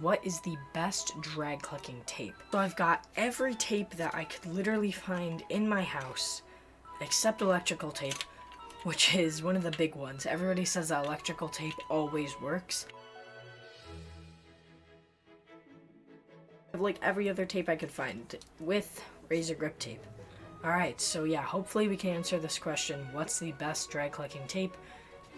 What is the best drag clicking tape? So I've got every tape that I could literally find in my house, except electrical tape, which is one of the big ones. Everybody says that electrical tape always works. I have like every other tape I could find with Razer grip tape. Alright, so yeah, hopefully we can answer this question, what's the best drag clicking tape?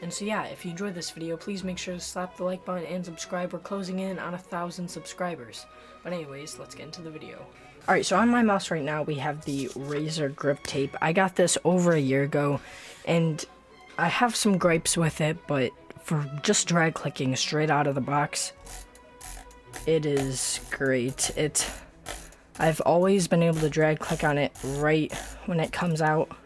And so yeah, if you enjoyed this video, please make sure to slap the like button and subscribe. We're closing in on 1,000 subscribers. But anyways, let's get into the video. Alright, so on my mouse right now, we have the Razer grip tape. I got this over a year ago, and I have some gripes with it, but for just drag clicking straight out of the box, it is great. I've always been able to drag click on it right when it comes out.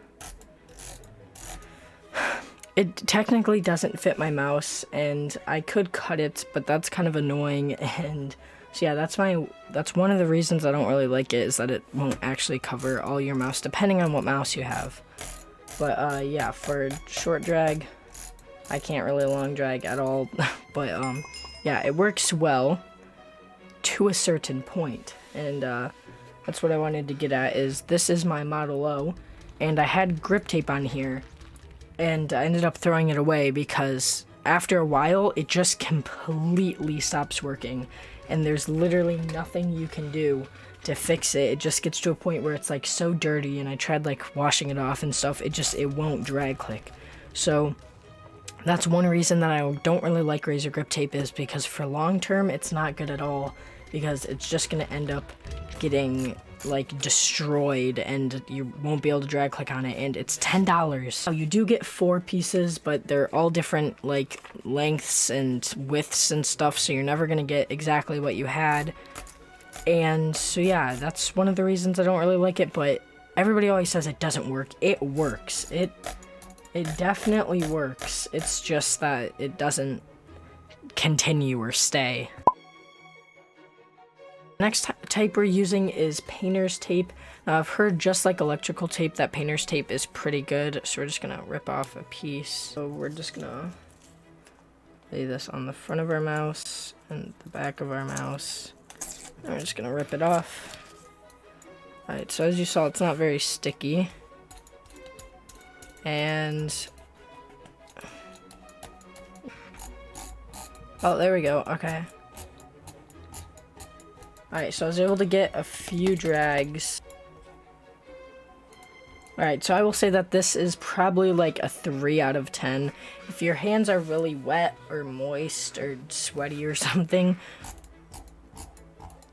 It technically doesn't fit my mouse, and I could cut it, but that's kind of annoying. And so yeah, that's one of the reasons I don't really like it, is that it won't actually cover all your mouse, depending on what mouse you have. But yeah, for short drag, I can't really long drag at all. But yeah, it works well to a certain point, and that's what I wanted to get at. Is this is my Model O, and I had grip tape on here, and I ended up throwing it away because after a while it just completely stops working, and there's literally nothing you can do to fix it. It just gets to a point where it's like so dirty, and I tried like washing it off and stuff, it won't drag click. So that's one reason that I don't really like Razer grip tape, is because for long term it's not good at all, because it's just gonna end up getting like destroyed and you won't be able to drag click on it, and it's $10. So you do get 4 pieces, but they're all different like lengths and widths and stuff, so you're never gonna get exactly what you had. And so yeah, that's one of the reasons I don't really like it, but everybody always says it doesn't work. It works. It definitely works. It's just that it doesn't continue or stay. Next tape we're using is painter's tape. Now I've heard, just like electrical tape, that painter's tape is pretty good, so we're just gonna rip off a piece. So we're just gonna lay this on the front of our mouse and the back of our mouse, and we're just gonna rip it off. Alright, so as you saw, it's not very sticky, and oh, there we go. Okay. Alright, so I was able to get a few drags. Alright, so I will say that this is probably like a 3 out of 10. If your hands are really wet or moist or sweaty or something,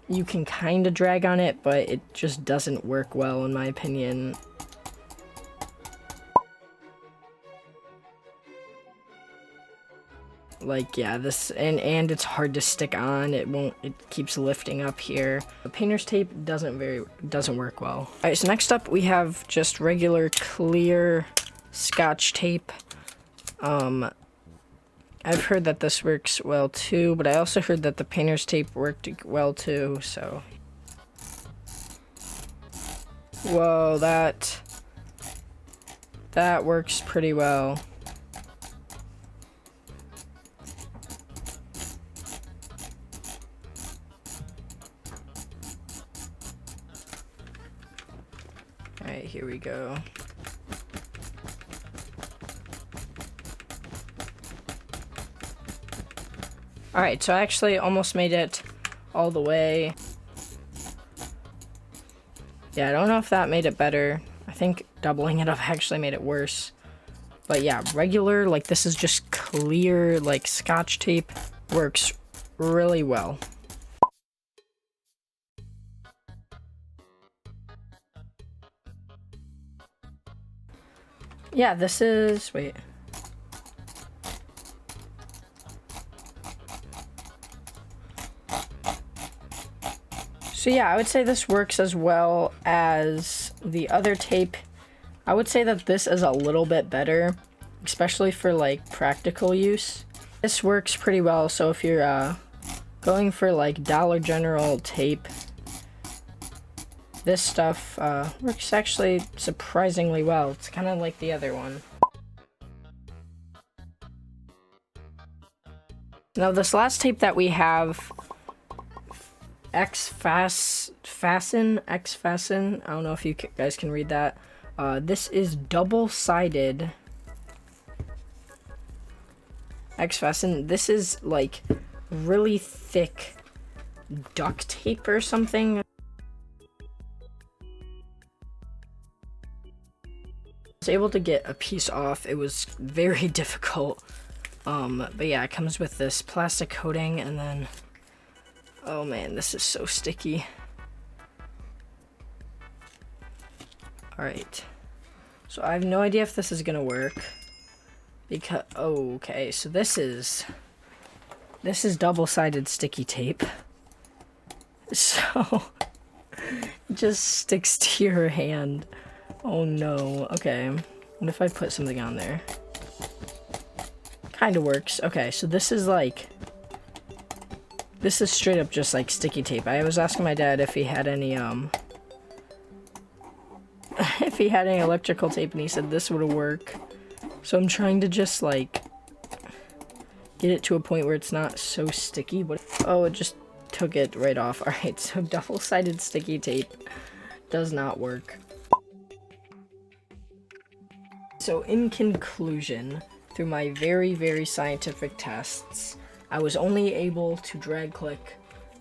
you can kind of drag on it, but it just doesn't work well in my opinion. Like, yeah, this, and it's hard to stick on. It keeps lifting up here. The painter's tape doesn't work well. Alright, so next up we have just regular clear Scotch tape. I've heard that this works well too, but I also heard that the painter's tape worked well too, so. Whoa, that works pretty well. Alright, here we go. Alright, so I actually almost made it all the way. Yeah, I don't know if that made it better. I think doubling it up actually made it worse. But yeah, regular, like this is just clear, like Scotch tape, works really well. Yeah, this is, wait. So yeah, I would say this works as well as the other tape. I would say that this is a little bit better, especially for like practical use. This works pretty well, so if you're going for like Dollar General tape, this stuff works actually surprisingly well. It's kind of like the other one. Now this last tape that we have Fasten. I don't know if you guys can read that. This is double-sided Fasten. This is like really thick duct tape or something. I was able to get a piece off. It was very difficult. But yeah, it comes with this plastic coating, and then, oh man, this is so sticky. Alright, so I have no idea if this is gonna work, because, oh, okay, so this is double-sided sticky tape, so it just sticks to your hand. Oh no. Okay, what if I put something on there? Kind of works. Okay, so this is straight up just like sticky tape. I was asking my dad if he had any if he had any electrical tape, and he said this would work. So I'm trying to just like get it to a point where it's not so sticky. But oh, it just took it right off. All right, so double-sided sticky tape does not work. So in conclusion, through my very, very scientific tests, I was only able to drag click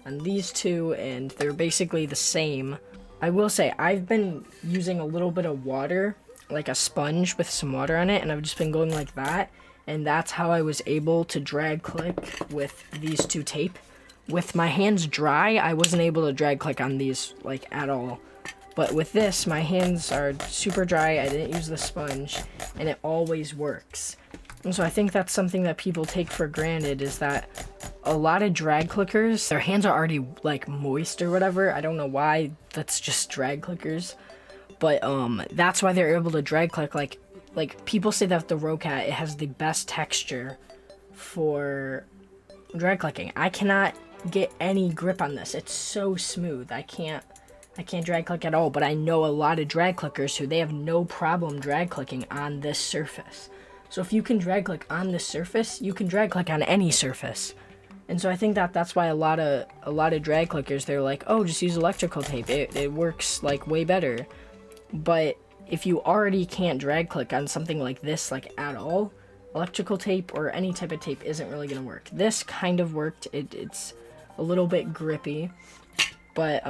on these two, and they're basically the same. I will say, I've been using a little bit of water, like a sponge with some water on it, and I've just been going like that, and that's how I was able to drag click with these two tape. With my hands dry, I wasn't able to drag click on these, like, at all. But with this, my hands are super dry, I didn't use the sponge, and it always works. And so I think that's something that people take for granted, is that a lot of drag clickers, their hands are already like moist or whatever. I don't know why, that's just drag clickers. But that's why they're able to drag click. Like people say that the roccat, it has the best texture for drag clicking. I cannot get any grip on this. It's so smooth. I can't drag click at all, but I know a lot of drag clickers who they have no problem drag clicking on this surface. So if you can drag click on this surface, you can drag click on any surface. And so I think that that's why a lot of drag clickers, they're like, oh, just use electrical tape. It works like way better. But if you already can't drag click on something like this, like at all, electrical tape or any type of tape isn't really gonna work. This kind of worked. It's a little bit grippy, but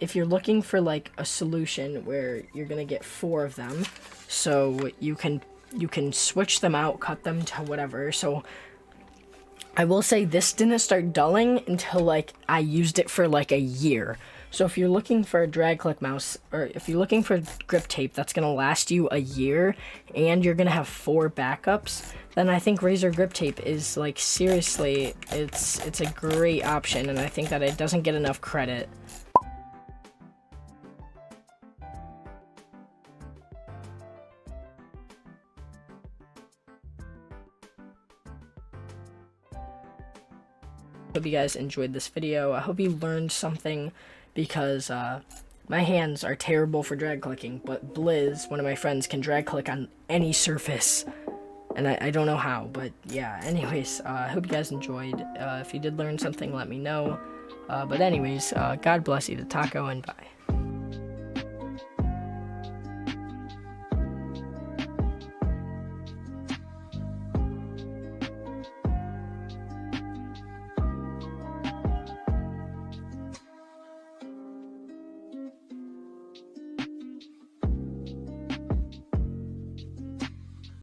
if you're looking for like a solution where you're gonna get 4 of them, so you can switch them out, cut them to whatever. So I will say this didn't start dulling until like I used it for like a year. So if you're looking for a drag click mouse, or if you're looking for grip tape that's gonna last you a year and you're gonna have 4 backups, then I think Razer grip tape is like, seriously, it's a great option, and I think that it doesn't get enough credit. Hope you guys enjoyed this video. I hope you learned something, because my hands are terrible for drag clicking, but Bliz, one of my friends, can drag click on any surface, and I don't know how, but yeah. Anyways, I hope you guys enjoyed. If you did learn something, let me know. But anyways, God bless you to Taco, and bye.